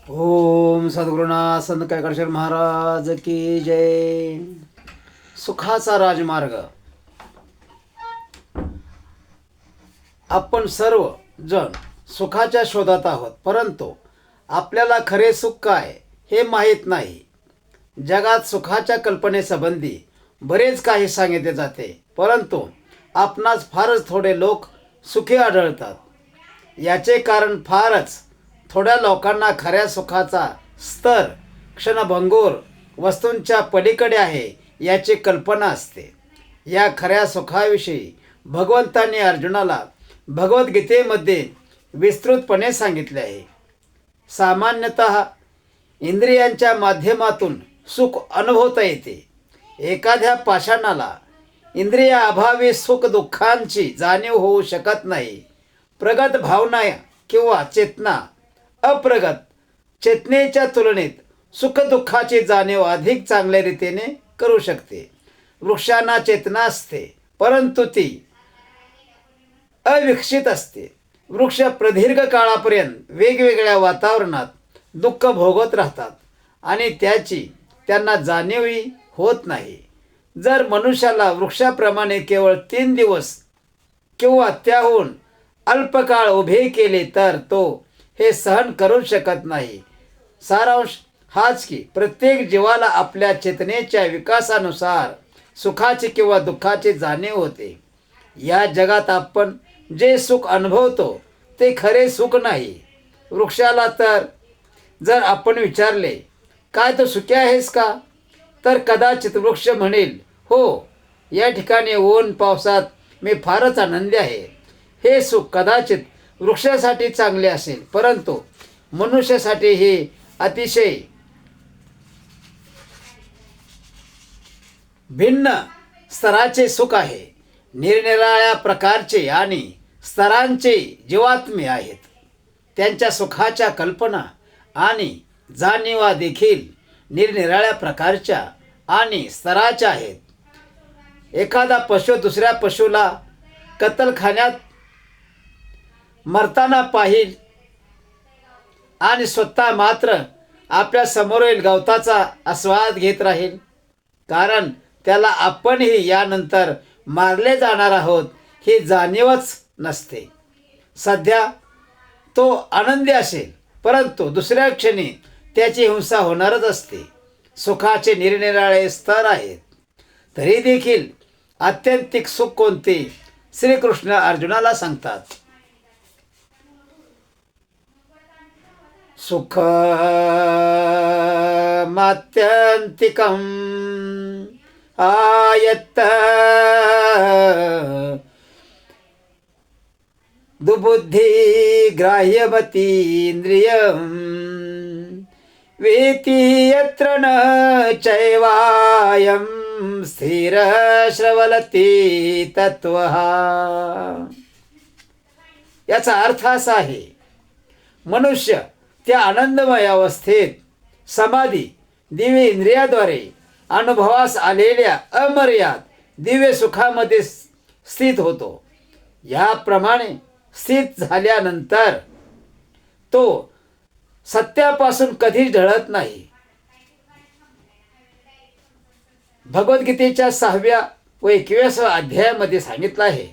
ओम सद्गुरुनाथ संत कैकाडेश्वर महाराज की जय. सुखाचा राजमार्ग. आपण सर्व जण सुखाच्या शोधात आहोत, परंतु आपल्याला खरे सुख काय हे माहीत नाही. जगात सुखाच्या कल्पनेसंबंधी बरेच काही सांगितले जाते, परंतु आपणास फारच थोडे लोक सुखी आढळतात. याचे कारण फारच थोड्या लोकांना खऱ्या सुखाचा स्तर क्षणभंगूर वस्तूंच्या पलीकडे आहे याची कल्पना असते. या खऱ्या सुखाविषयी भगवंतांनी अर्जुनाला भगवद्गीतेमध्ये विस्तृतपणे सांगितले आहे. सामान्यतः इंद्रियांच्या माध्यमातून सुख अनुभवता येते. एखाद्या पाषाणाला इंद्रियाअभावी सुख दुःखांची जाणीव होऊ शकत नाही. प्रगत भावना किंवा चेतना अप्रगत चेतनेच्या तुलनेत सुखदुःखाची जाणीव अधिक चांगल्या रीतीने करू शकते. वृक्षांना चेतना असते, परंतु ती अविकसित असते. वृक्ष प्रदीर्घ काळापर्यंत वेगवेगळ्या वातावरणात दुःख भोगत राहतात आणि त्याची त्यांना जाणीवही होत नाही. जर मनुष्याला वृक्षाप्रमाणे केवळ 3 दिवस किंवा त्याहून अल्पकाळ उभे केले तर तो हे सहन करू शकत नाही. सारांश हाच की प्रत्येक जीवाला आपल्या चेतनेच्या विकासानुसार सुखाची किंवा दुःखाची जाणीव होते. या जगात आपण जे सुख अनुभवतो ते खरे सुख नाही. वृक्षाला तर जर आपण विचारले, काय तू सुखी आहेस का, तर कदाचित वृक्ष म्हणेल, हो, या ठिकाणी ऊन पावसात मी फारच आनंदी आहे. हे सुख कदाचित वृक्षासाठी चांगले असेल, परंतु मनुष्यासाठी हे अतिशय भिन्न स्तराचे सुख आहे. निरनिराळ्या प्रकारचे आणि स्तरांचे जीवात्मे आहेत. त्यांच्या सुखाच्या कल्पना आणि जाणीवा देखील निरनिराळ्या प्रकारच्या आणि स्तराच्या आहेत. एखादा पशु दुसऱ्या पशुला कत्तलखान्यात मरताना पाहिल आणि स्वतः मात्र आपल्या समोरील गवताचा आस्वाद घेत राहील, कारण त्याला आपणही यानंतर मारले जाणार आहोत ही जाणीवच नसते. सध्या तो आनंदी असेल, परंतु दुसऱ्या क्षणी त्याची हिंसा होणारच असते. सुखाचे निरनिराळे स्तर आहेत. तरी देखील आत्यंतिक सुख कोणते, श्रीकृष्ण अर्जुनाला सांगतात. सुखमात्यंतिकम् आयत्त दुबुद्धि ग्राह्यमतीन्द्रियम् वेति यत्र न चैवायं स्थिर श्रवलती तत्वः. याचा अर्थ असा आहे, मनुष्य त्या आनंदमय अवस्थेत समाधी दिव्य इंद्रियाद्वारे अनुभवास आलेल्या अमर्याद दिव्य सुखामध्ये स्थित होतो. याप्रमाणे स्थित झाल्यानंतर तो सत्यापासून कधीच ढळत नाही. भगवद्गीतेच्या 6व्या व 21व्या अध्यायामध्ये सांगितलं आहे,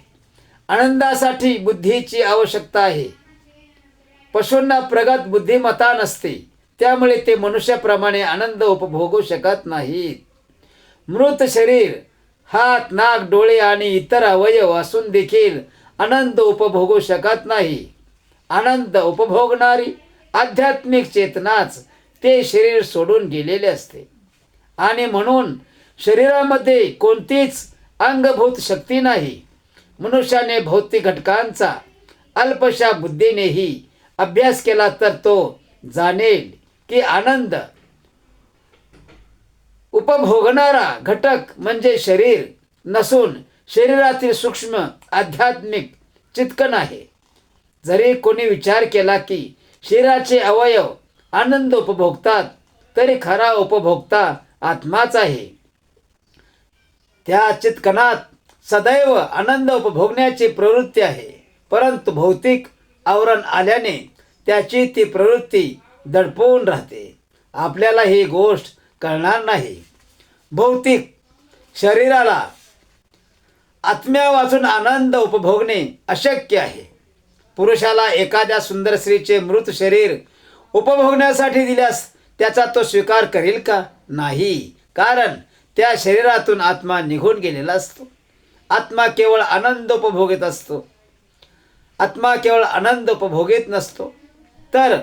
आनंदासाठी बुद्धीची आवश्यकता आहे. पशूंना प्रगत बुद्धिमत्ता नसते, त्यामुळे ते मनुष्याप्रमाणे आनंद उपभोगू शकत नाहीत. मृत शरीर, हात, नाक, डोळे आणि इतर अवयव असून देखील आनंद उपभोगू शकत नाही. आनंद उपभोगणारी आध्यात्मिक चेतनाच ते शरीर सोडून गेलेले असते आणि म्हणून शरीरामध्ये कोणतीच अंगभूत शक्ती नाही. मनुष्याने भौतिक घटकांचा अल्पशा बुद्धीनेही अभ्यास केला तर तो जाणेल की आनंद उपभोगणारा घटक म्हणजे शरीर नसून शरीरातील सूक्ष्म आध्यात्मिक चित्कन आहे. जरी कोणी विचार केला की शरीराचे अवयव आनंद उपभोगतात, तरी खरा उपभोक्ता आत्माच आहे. त्या चित्कनात सदैव आनंद उपभोगण्याची प्रवृत्ती आहे, परंतु भौतिक आवरण आल्याने त्याची ती प्रवृत्ती दडपून राहते. आपल्याला ही गोष्ट कळणार नाही. भौतिक शरीराला आत्म्यावाचून आनंद उपभोगणे अशक्य आहे. पुरुषाला एखाद्या सुंदर स्त्रीचे मृत शरीर उपभोगण्यासाठी दिल्यास त्याचा तो स्वीकार करेल का? नाही, कारण त्या शरीरातून आत्मा निघून गेलेला असतो. आत्मा केवळ आनंद उपभोगीत असतो. आत्मा केवळ आनंद उपभोगीत नसतो, तर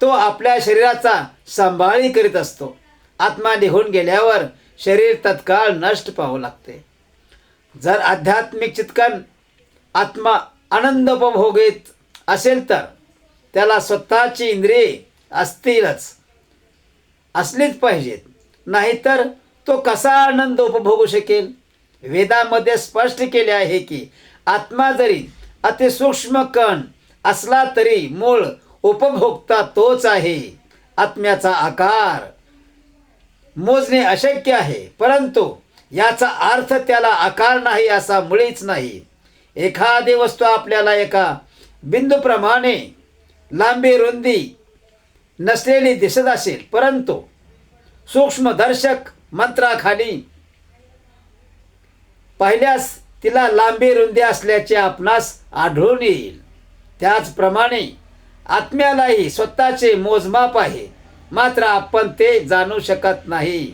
तो आपल्या शरीराचा सांभाळी करीत असतो. आत्मा निघून गेल्यावर शरीर तत्काळ नष्ट पाहावं लागते. जर आध्यात्मिक चित्कन आत्मा आनंद उपभोगीत असेल तर त्याला स्वतःची इंद्रिये असलीच पाहिजेत, नाहीतर तो कसा आनंद उपभोगू शकेल? वेदामध्ये स्पष्ट केले आहे की आत्मा जरी अतिसूक्ष्म कण असला तरी मूळ उपभोक्ता तोच आहे. आत्म्याचा आकार मोजणे अशक्य आहे, परंतु याचा अर्थ त्याला आकार नाही असा मुळीच नाही. एखादी वस्तू आपल्याला एका बिंदूप्रमाणे लांबी रुंदी नसलेली दिसत असेल, परंतु सूक्ष्मदर्शक मंत्राखाली पाहिल्यास तिला लांबी रुंदी असल्याचे आपणास आढळून येईल. त्याचप्रमाणे आत्म्यालाही स्वतःचे मोजमाप आहे, मात्र आपण ते जाणू शकत नाही,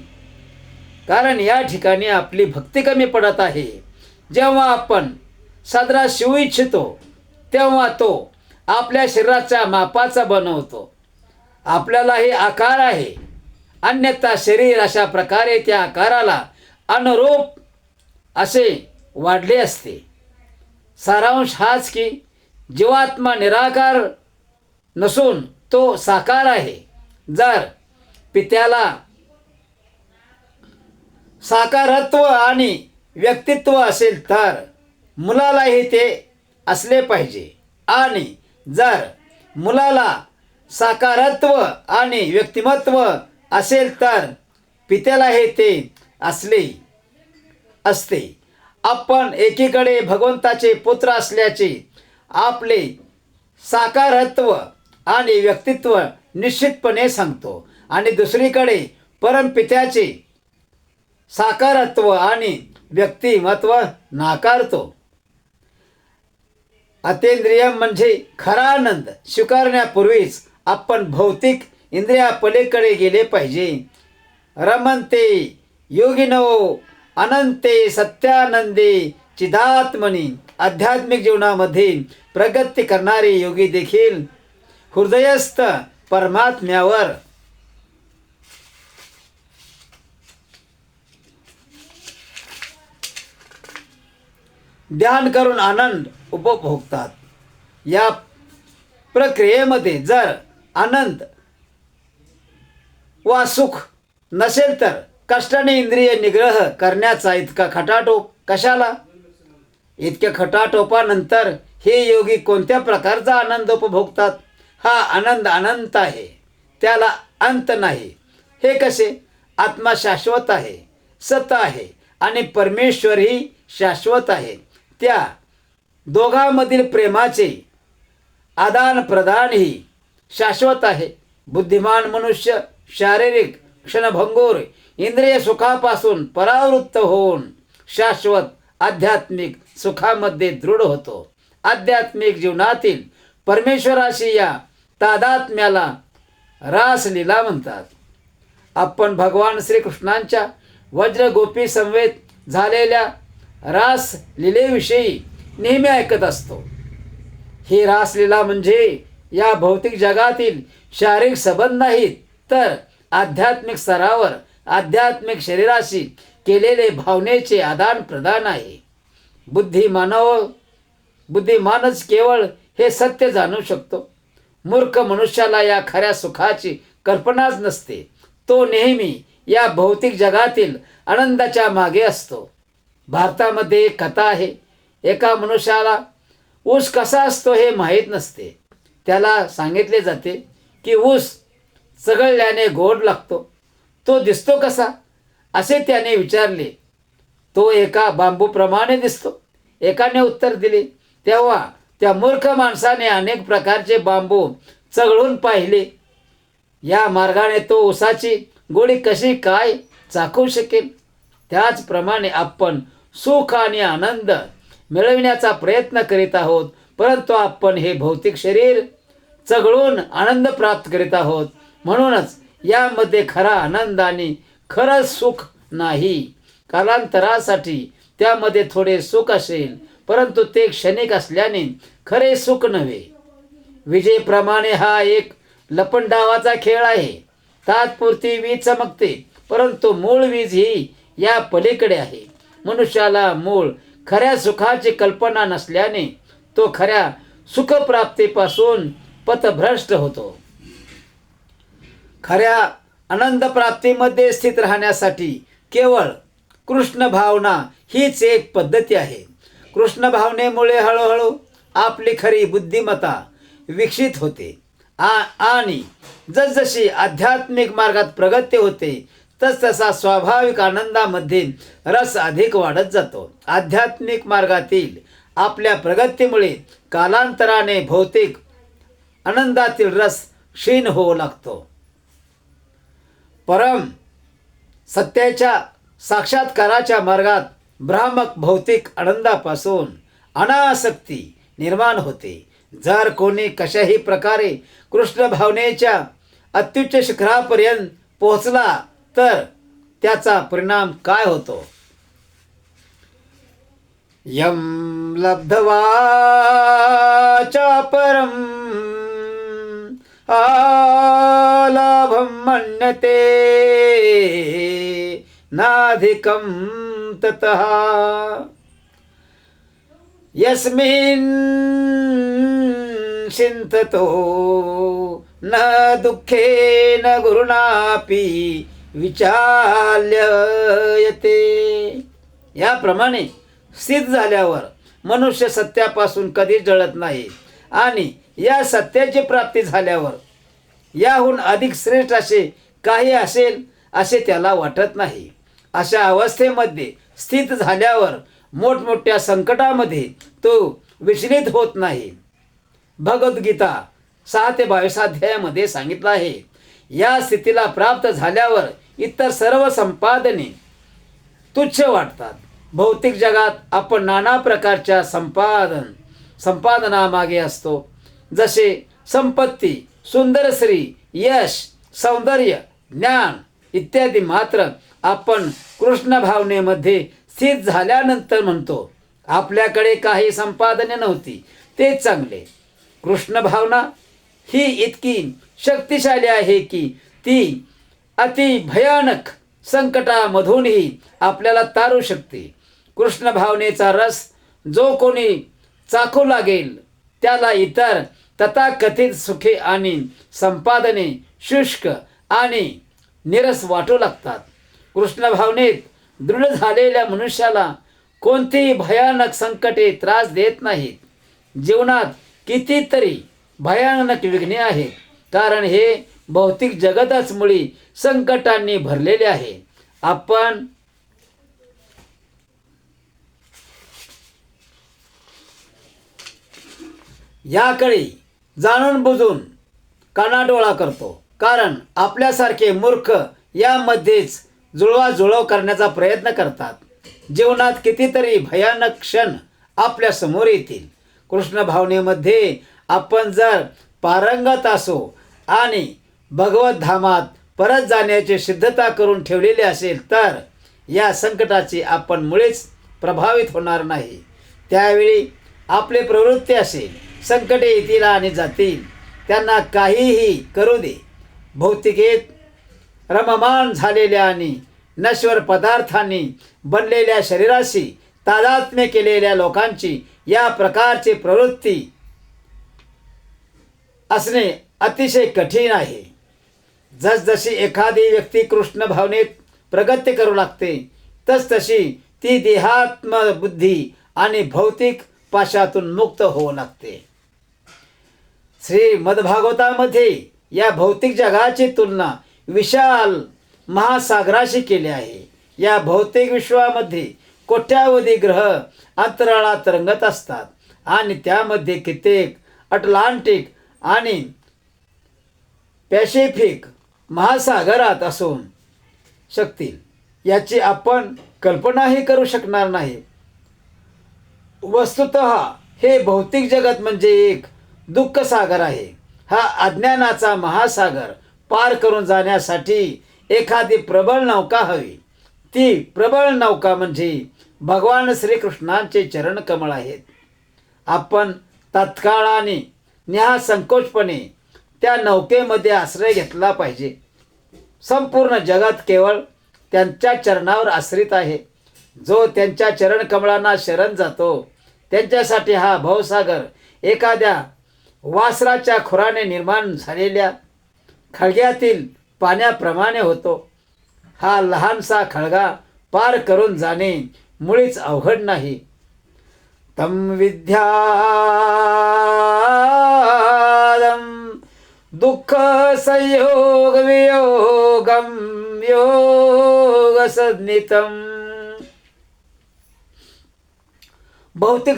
कारण या ठिकाणी आपली भक्ती कमी पडत आहे. जेव्हा आपण साजरा शिवू इच्छितो तेव्हा तो आपल्या शरीराच्या मापाचा बनवतो. आपल्यालाही आकार आहे, अन्यथा शरीर अशा प्रकारे त्या आकाराला अनुरूप असे वाढले असते. सारांश हाच की जीवात्मा निराकार नसून तो साकार आहे. जर पित्याला साकारत्व आणि व्यक्तित्व असेल तर मुलालाही ते असले पाहिजे, आणि जर मुलाला साकारत्व आणि व्यक्तिमत्व असेल तर पित्यालाही ते असते. आपण एकीकडे भगवंताचे पुत्र असल्याचे आपले साकारत्व आणि व्यक्तित्व निश्चितपणे सांगतो, आणि दुसरीकडे परमपित्याचे साकारत्व आणि व्यक्तिमत्व नाकारतो. अतींद्रिय म्हणजे खरा आनंद स्वीकारण्यापूर्वीच आपण भौतिक इंद्रिया पलीकडे गेले पाहिजे. रमन्ते योगिनो अनंते सत्यानंदे चिदात्मनी. आध्यात्मिक जीवनामध्ये प्रगती करणारे योगी देखील हृदयस्थ परमात्म्यावर ध्यान करून आनंद उपभोगतात. या प्रक्रियेमध्ये जर आनंद वा सुख नसेल तर कष्टाने इंद्रिय निग्रह करण्याचा इतका खटाटोप कशाला? इतक्या खटाटोपानंतर हे योगी कोणत्या प्रकारचा आनंद उपभोगतात? हा आनंद अनंत आहे, त्याला अंत नाही. हे कसे? आत्मा शाश्वत आहे, सत आहे, आणि परमेश्वरही शाश्वत आहे. त्या दोघांमधील प्रेमाचे आदान प्रदानही शाश्वत आहे. बुद्धिमान मनुष्य शारीरिक क्षणभंगूर इंद्रिय सुखापासून परावृत्त होऊन शाश्वत आध्यात्मिक सुखामध्ये दृढ होतो. आध्यात्मिक जीवनातील परमेश्वराशी या तादात्म्याला रासलीला म्हणतात. आपण भगवान श्रीकृष्णांच्या वज्रगोपी समवेत झालेल्या रासलीलेविषयी नेहमी ऐकत असतो. ही रासलीला म्हणजे या भौतिक जगातील शारीरिक संबंध नाहीत, तर आध्यात्मिक स्तरावर आध्यात्मिक शरीराशी केलेले भावनेचे आदान प्रदान आहे. बुद्धिमानच केवळ हे सत्य जाणू शकतो. मूर्ख मनुष्याला या खऱ्या सुखाची कल्पनाच नसते. तो नेहमी या भौतिक जगातील आनंदाच्या मागे असतो. भारतामध्ये एक कथा आहे. एका मनुष्याला ऊस कसा असतो हे माहीत नसते. त्याला सांगितले जाते की ऊस चघळल्याने गोड लागतो. तो दिसतो कसा असे त्याने विचारले. तो एका बांबूप्रमाणे दिसतो, एकाने उत्तर दिले. तेव्हा त्या मूर्ख माणसाने अनेक प्रकारचे बांबू चघळून पाहिले. या मार्गाने तो उसाची गोडी कशी काय चाखू शकेल? त्याचप्रमाणे आपण सुख आणि आनंद मिळविण्याचा प्रयत्न करीत आहोत, परंतु आपण हे भौतिक शरीर चघळून आनंद प्राप्त करीत आहोत. म्हणूनच यामध्ये खरा आनंद आणि खरं सुख नाही. कालांतरासाठी त्यामध्ये थोडे सुख असेल, परंतु ते क्षणिक असल्याने खरे सुख नव्हे. विजेप्रमाणे हा एक लपंडावाचा खेळ आहे. तात्पुरती वीज चमकते, परंतु मूळ वीज ही या पलीकडे आहे. मनुष्याला मूळ खऱ्या सुखाची कल्पना नसल्याने तो खऱ्या सुखप्राप्तीपासून पथभ्रष्ट होतो. खऱ्या आनंद प्राप्तीमध्ये स्थित राहण्यासाठी केवळ कृष्ण भावना हीच एक पद्धती आहे. कृष्ण भावनेमुळे हळूहळू आपली खरी बुद्धिमत्ता विकसित होते आणि जसजशी आध्यात्मिक मार्गात प्रगती होते तसतसा स्वाभाविक आनंदामध्ये रस अधिक वाढत जातो. आध्यात्मिक मार्गातील आपल्या प्रगतीमुळे कालांतराने भौतिक आनंदातील रस क्षीण होऊ लागतो. परम सत्याच्या साक्षात्काराच्या मार्गात भ्रामक भौतिक आनंदापासून अनासक्ती निर्माण होते. जर कोणी कशाही प्रकारे कृष्ण भावनेच्या अत्युच्च शिखरापर्यंत पोहोचला तर त्याचा परिणाम काय होतो? यम लब्ध्वा च परम आलाभं मन्यते नाधिकं ततः यस्मिन् चिन्ततो न दुःखेन गुरुणापि विचाल्यते. याप्रमाणे स्थित झाल्यावर मनुष्य सत्यापासून कधीच जळत नाही आणि या सत्याची प्राप्ती झाल्यावर याहून अधिक श्रेष्ठ असे काही असेल असे त्याला वाटत नाही. अशा अवस्थेमध्ये स्थित झाल्यावर मोठमोठ्या संकटामध्ये तो विचलित होत नाही. भगवद्गीता 6 ते 22 अध्यायामध्ये सांगितलं आहे, या स्थितीला प्राप्त झाल्यावर इतर सर्व संपादने तुच्छ वाटतात. भौतिक जगात आपण नाना प्रकारच्या संपादनामागे असतो, जसे संपत्ती, सुंदर स्त्री, यश, सौंदर्य, ज्ञान इत्यादी. मात्र आपण कृष्ण भावनेमध्ये स्थित झाल्यानंतर म्हणतो आपल्याकडे काही संपादने नव्हती, ते चांगले. कृष्ण भावना ही इतकी शक्तिशाली आहे की ती अति भयानक संकटामधूनही आपल्याला तारू शकते. कृष्ण भावनेचा रस जो कोणी चाखू लागेल त्याला इतर तथाकथित सुखे आणि संपादने शुष्क आणि निरस वाटू लागतात. कृष्ण भावनेत दृढ झालेल्या मनुष्याला कोणतीही भयानक संकटे त्रास देत नाहीत. जीवनात कितीतरी भयानक विघ्ने आहेत, कारण हे भौतिक जगतच मुळी संकटांनी भरलेले आहे. आपण याकडे जाणून बुजून कानाडोळा करतो, कारण आपल्यासारखे मूर्ख यामध्येच जुळवाजुळव करण्याचा प्रयत्न करतात. जीवनात कितीतरी भयानक क्षण आपल्या समोर येतील. कृष्ण भावनेमध्ये आपण जर पारंगत असो आणि भगवत धामात परत जाण्याची सिद्धता करून ठेवलेली असेल तर या संकटाची आपण मुळीच प्रभावित होणार नाही. त्यावेळी आपली प्रवृत्ती असेल, संकटे येतील आणि जातील, त्यांना काहीही करू दे. भौतिकेत रममान झालेल्या आणि नश्वर पदार्थांनी बनलेल्या शरीराशी तादात्म्य केलेल्या लोकांची या प्रकारची प्रवृत्ती असणे अतिशय कठीण आहे. जसजशी एखादी व्यक्ती कृष्ण भावनेत प्रगती करू लागते तसतशी ती देहात्म बुद्धी आणि भौतिक पाशातून मुक्त होऊ लागते. श्रीमद्भागवतामध्ये या भौतिक जगाची तुलना विशाल महासागराशी केली आहे. या भौतिक विश्वामध्ये कोट्यावधी ग्रह अंतराळात तरंगत असतात आणि त्यामध्ये कित्येक अटलांटिक आणि पॅसिफिक महासागरात असून शकतील याची आपण कल्पनाही करू शकणार नाही. वस्तुतः हे भौतिक जगत म्हणजे एक दुःख सागर आहे. हा अज्ञानाचा महासागर पार करून जाण्यासाठी एखादी प्रबळ नौका हवी. ती प्रबळ नौका म्हणजे भगवान श्रीकृष्णांचे चरणकमळ आहेत. आपण तत्काळ आणि निःसंकोचपणे त्या नौकेमध्ये आश्रय घेतला पाहिजे. संपूर्ण जगत केवळ त्यांच्या चरणावर आश्रित आहे. जो त्यांच्या चरणकमळांना शरण जातो त्यांच्यासाठी हा भवसागर एखाद्या वासराच्या खुराने निर्माण झालेल्या खळग्यातील पाण्याप्रमाणे होतो. हा लहानसा खळगा पार करून जाणे मुळीच अवघड नाही. तम विद्यादम दुःख संयोग वियोगम योग सन्नितम. भौतिक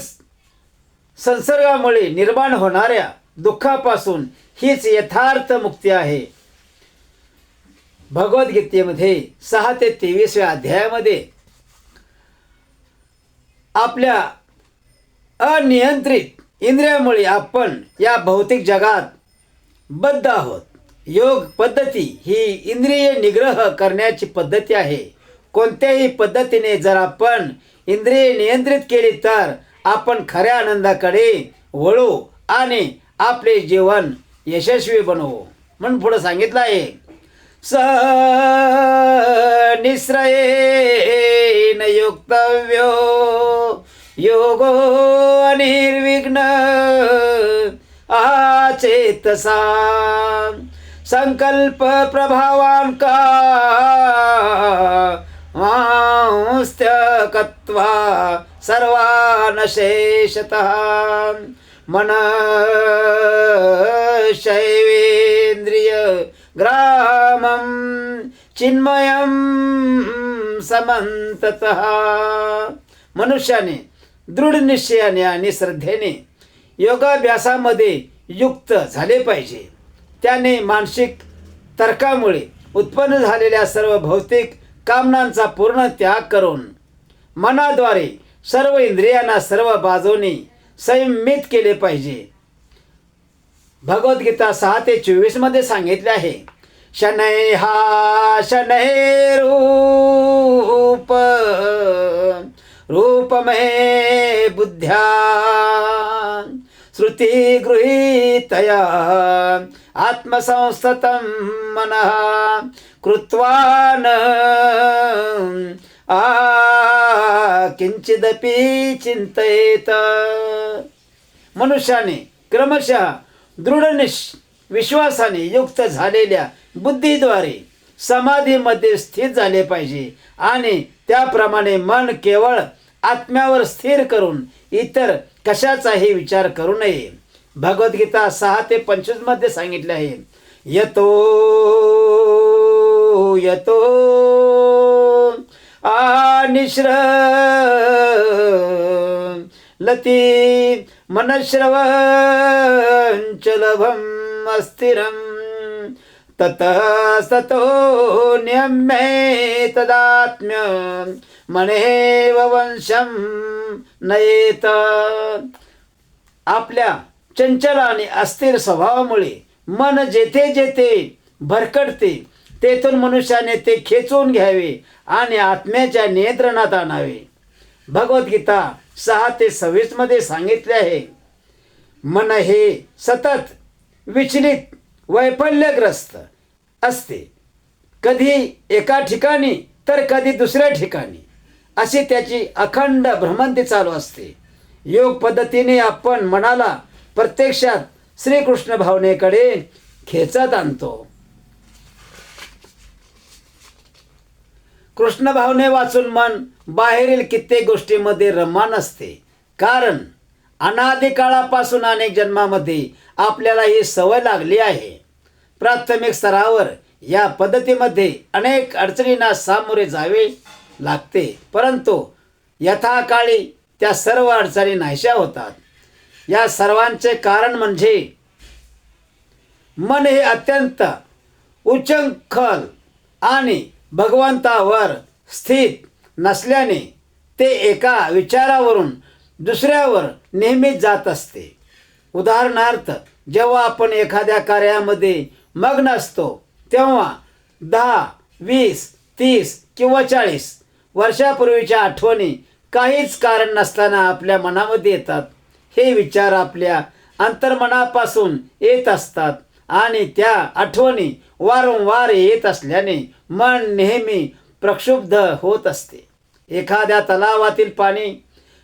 संसर्गामुळे निर्माण होणाऱ्या दुःखापासून हीच यथार्थ मुक्ती आहे. भगवद्गीतेमध्ये 6 ते 23 अध्यायामध्ये आपल्या अनियंत्रित इंद्रियामुळे आपण या भौतिक जगात बद्ध आहोत. योग पद्धती ही इंद्रिय निग्रह करण्याची पद्धती आहे. कोणत्याही पद्धतीने जर आपण इंद्रिय नियंत्रित केली तर आपण खऱ्या आनंदाकडे वळू आणि आपले जीवन यशस्वी बनवू. म्हणून पुढे सांगितलं आहे स निश्रयेन युक्तव्यो योगो अनिर्विघ्न आचेतसा संकल्प प्रभावान का मांस्त्यकत्वा सर्वान शेषतः मन शैवेंद्रिय ग्रामं चिन्मयं समन्ततः. मनुष्याने दृढ निश्चयाने आणि श्रद्धेने योगाभ्यासामध्ये युक्त झाले पाहिजे. त्याने मानसिक तर्कामुळे उत्पन्न झालेल्या सर्व भौतिक कामनांचा पूर्ण त्याग करून मनाद्वारे सर्व इंद्रियांना सर्व बाजूने संयमित केले पाहिजे. भगवद्गीता 6 ते 24 मध्ये सांगितले आहे शनै हा शनै रूप रूपमय बुद्ध्या श्रुती गृहीतया आत्मसंस्थतं मनः कृत्वान किंचिदपि चिंतयेत. मनुष्याने क्रमशः दृढ विश्वासाने युक्त झालेल्या बुद्धीद्वारे समाधीमध्ये स्थित झाले पाहिजे आणि त्याप्रमाणे मन केवळ आत्म्यावर स्थिर करून इतर कशाचाही विचार करू नये. भगवद्गीता 6 ते 25 मध्ये सांगितले आहे यतो यतो लती मनश्रवंचलभम अस्थिरम ततस्ततो नियम्ये तदात्म्य मनेव वंशम नयेत. आपल्या चंचल आणि अस्थिर स्वभावामुळे मन जेथे जेथे भरकटते तेथून मनुष्याने ते खेचून घ्यावे आणि आत्म्याच्या नियंत्रणात आणावे. भगवद्गीता 6 ते 26 मध्ये सांगितले आहे मन हे सतत विचलित वैफल्यग्रस्त असते. कधी एका ठिकाणी तर कधी दुसऱ्या ठिकाणी अशी त्याची अखंड भ्रमंती चालू असते. योग पद्धतीने आपण मनाला प्रत्यक्षात श्रीकृष्ण भावनेकडे खेचत आणतो. कृष्ण भावने वाचून मन बाहेरील कित्येक गोष्टींमध्ये रममाण असते. कारण अनादी काळापासून अनेक जन्मामध्ये आपल्याला ही सवय लागली आहे. प्राथमिक स्तरावर या पद्धतीमध्ये अनेक अडचणींना सामोरे जावे लागते, परंतु यथाकाळी त्या सर्व अडचणी नाहीशा होतात. या सर्वांचे कारण म्हणजे मन हे अत्यंत उच्चंखल आणि भगवंतावर स्थित नसल्याने ते एका विचारावरून दुसऱ्यावर नेहमीच जात असते. उदाहरणार्थ, जेव्हा आपण एखाद्या कार्यामध्ये मग्न असतो तेव्हा 10, 20, 30 किंवा 40 वर्षापूर्वीच्या आठवणी काहीच कारण नसताना आपल्या मनामध्ये येतात. हे विचार आपल्या अंतर्मनापासून येत असतात आणि त्या आठवणी वारंवार येत असल्याने मन नेहमी प्रक्षुब्ध होत असते. एखाद्या तलावातील पाणी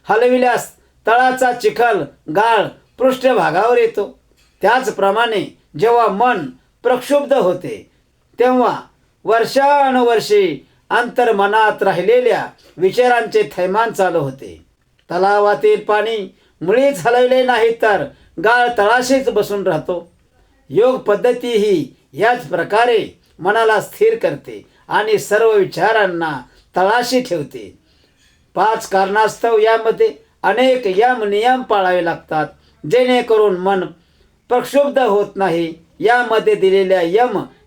हलविल्यास तळाचा चिखल गाळ पृष्ठभागावर येतो. त्याचप्रमाणे जेव्हा मन प्रक्षुब्ध होते तेव्हा वर्षानुवर्षे अंतर्मनात राहिलेल्या विचारांचे थैमान चालू होते. तलावातील पाणी मुळीच हलविले नाही तर गाळ तळाशीच बसून राहतो. योग पद्धती ही याच प्रकारे मनाला स्थिर करते आणि सर्व विचारांना तळाशी ठेवते. 5 कारणास्तव यामध्ये अनेक नियम पाळावे लागतात जेणेकरून मन प्रक्षुब्ध होत नाही. यामध्ये दिलेल्या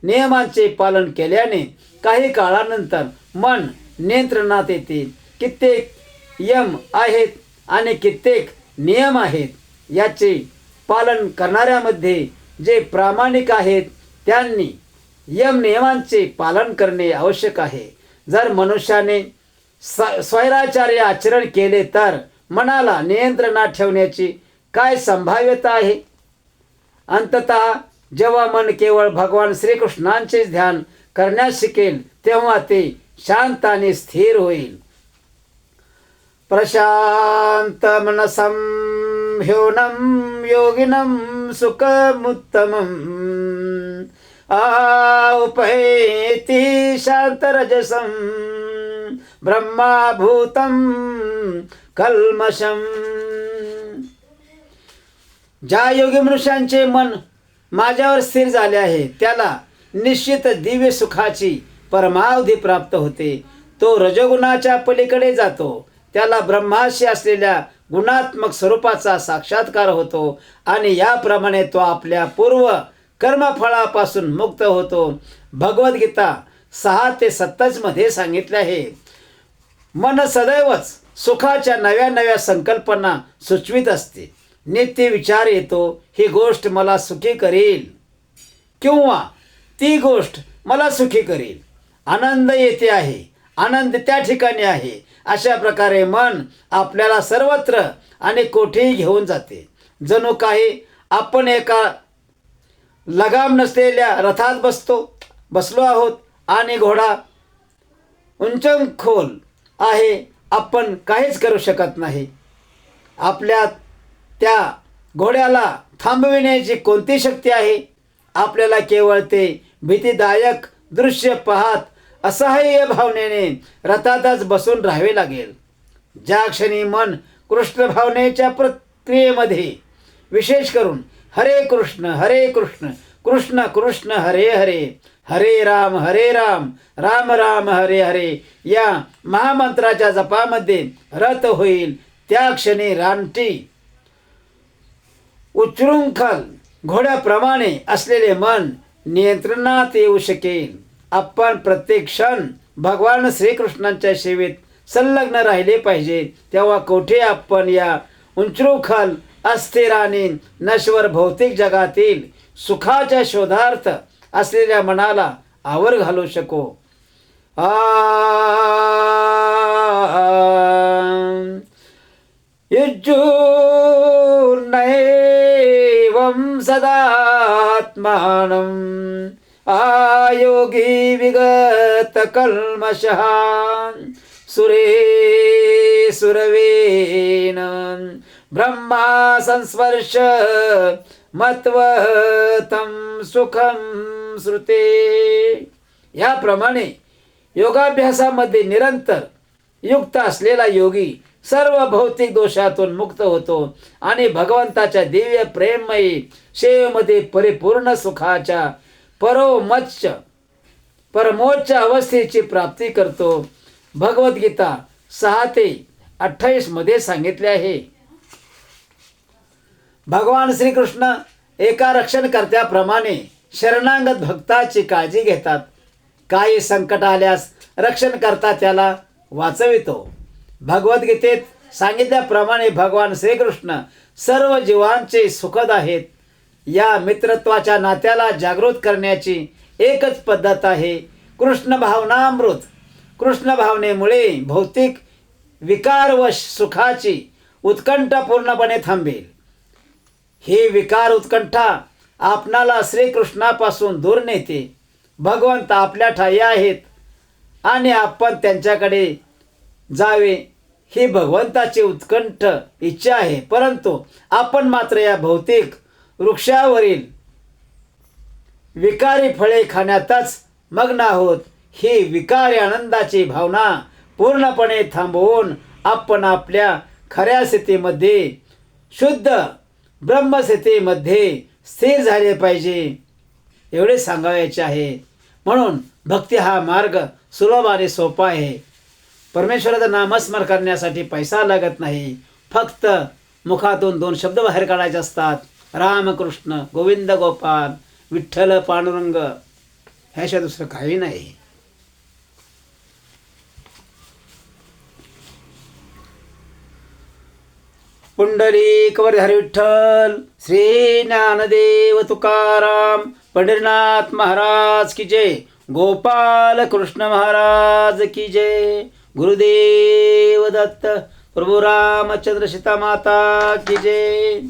नियमांचे पालन केल्याने काही काळानंतर मन नियंत्रणात येते. कित्येक यम आहेत आणि कित्येक नियम आहेत. याचे पालन करणाऱ्यामध्ये जे प्रामाणिक आहेत त्यांनी नियमांचे पालन करणे आवश्यक आहे. जर मनुष्याने स्वैराचार्य आचरण केले तर मनाला नियंत्रणात ठेवण्याची काय संभाव्यता आहे? अंततः जेव्हा मन केवळ भगवान श्रीकृष्णांचे ध्यान करण्यास शिकेल तेव्हा ते शांत आणि स्थिर होईल. प्रशांत मनसं ह्योनं योगिनं सुखमुत्तमम् उपैति शांतरजसं ब्रह्माभूतं कल्मषम्. ज्या योगी मनुष्यांचे मन माझ्यावर स्थिर झाले आहे त्याला निश्चित दिव्य सुखाची परमावधी प्राप्त होते. तो रजोगुणाच्या पलीकडे जातो. त्याला ब्रह्माशी असलेल्या गुणात्मक स्वरूपाचा साक्षात्कार होतो आणि याप्रमाणे तो आपल्या पूर्व कर्मफळापासून मुक्त होतो. भगवद्गीता 6 ते 27 मध्ये सांगितले आहे, मन सदैवच सुखाच्या नव्या नव्या संकल्पना सुचवित असते. नित्य विचार येतो, ही गोष्ट मला सुखी करेल किंवा ती गोष्ट मला सुखी करेल. आनंद येते आहे, आनंद त्या ठिकाणी आहे. अशा प्रकारे मन आपल्याला सर्वत्र आणि कोठेही घेऊन जाते. जणू काही आपण एका लगाम नसलेल्या रथात बसलो आहोत आणि घोडा उंचखोल आहे. आपण काहीच करू शकत नाही. आपल्या त्या घोड्याला थांबविण्याची कोणती शक्ती आहे? आपल्याला केवळ ते भीतीदायक दृश्य पाहत असहाय्य भावनेने रथातच बसून राहावे लागेल. ज्या क्षणी मन कृष्ण भावनेच्या प्रक्रियेमध्ये विशेष करून हरे कृष्ण कृष्ण कृष्ण हरे हरे हरे राम राम राम हरे हरे या महामंत्राच्या जपामध्ये रत होईल, त्या क्षणी रानटी उच्चृंखल घोड्याप्रमाणे असलेले मन नियंत्रणात येऊ शकेल. आपण प्रत्येक क्षण भगवान श्रीकृष्णांच्या सेवेत संलग्न राहिले पाहिजे. तेव्हा कोठे आपण या उच्चृंखल अस्थिर आणि नश्वर भौतिक जगातील सुखाच्या शोधार्थ असलेल्या मनाला आवर घालू शकू. युज्जुर्नैवं सदात्मानं आयोगी विगत कल्मषः सुरेशुरवेन ब्रह्मा संस्पर्श मत्वतं सुखं श्रुते. याप्रमाणे योगाभ्यासामध्ये निरंतर युक्त असलेला योगी सर्व भौतिक दोषातून मुक्त होतो आणि भगवंताच्या दिव्य प्रेममयी सेवेमध्ये परिपूर्ण सुखाच्या परमोच्च अवस्थेची प्राप्ती करतो. भगवद्गीता 6 ते 28 मध्ये सांगितले आहे. भगवान श्रीकृष्ण एका रक्षणकर्त्याप्रमाणे शरणागत भक्ताची काळजी घेतात. काही संकट आल्यास रक्षणकर्ता त्याला वाचवितो. भगवद्गीतेत सांगितल्याप्रमाणे भगवान श्रीकृष्ण सर्व जीवांचे सुखद आहेत. या मित्रत्वाच्या नात्याला जागृत करण्याची एकच पद्धत आहे कृष्ण भावनामृत. कृष्ण भावनेमुळे भौतिक विकारवश सुखाची उत्कंठा पूर्णपणे थांबेल. ही विकार उत्कंठा आपणाला श्रीकृष्णापासून दूर नेते. भगवंत आपल्या ठाई आहेत आणि आपण त्यांच्याकडे जावे ही भगवंताची उत्कंठ इच्छा आहे. परंतु आपण मात्र या भौतिक वृक्षावरील विकारी फळे खाण्यातच मग्न आहोत. ही विकारी आनंदाची भावना पूर्णपणे थांबवून आपण आपल्या खऱ्या स्थितीमध्ये, शुद्ध ब्रह्मस्थितीमध्ये स्थिर झाले पाहिजे एवढे सांगायचे आहे. म्हणून भक्ती हा मार्ग सुलभ आणि सोपा आहे. परमेश्वराचं नामस्मरण करण्यासाठी पैसा लागत नाही. फक्त मुखातून 2 शब्द बाहेर काढायचे असतात. रामकृष्ण गोविंद गोपाल विठ्ठल पांडुरंग, ह्याशिवाय दुसरं काही नाही. पुंडलिक वरहरी विठ्ठल, श्री ज्ञानदेव तुकाराम, पंढरीनाथ महाराज की जय, गोपाल कृष्ण महाराज की जय, गुरुदेव दत्त, प्रभु रामचंद्र सीता माता की जय.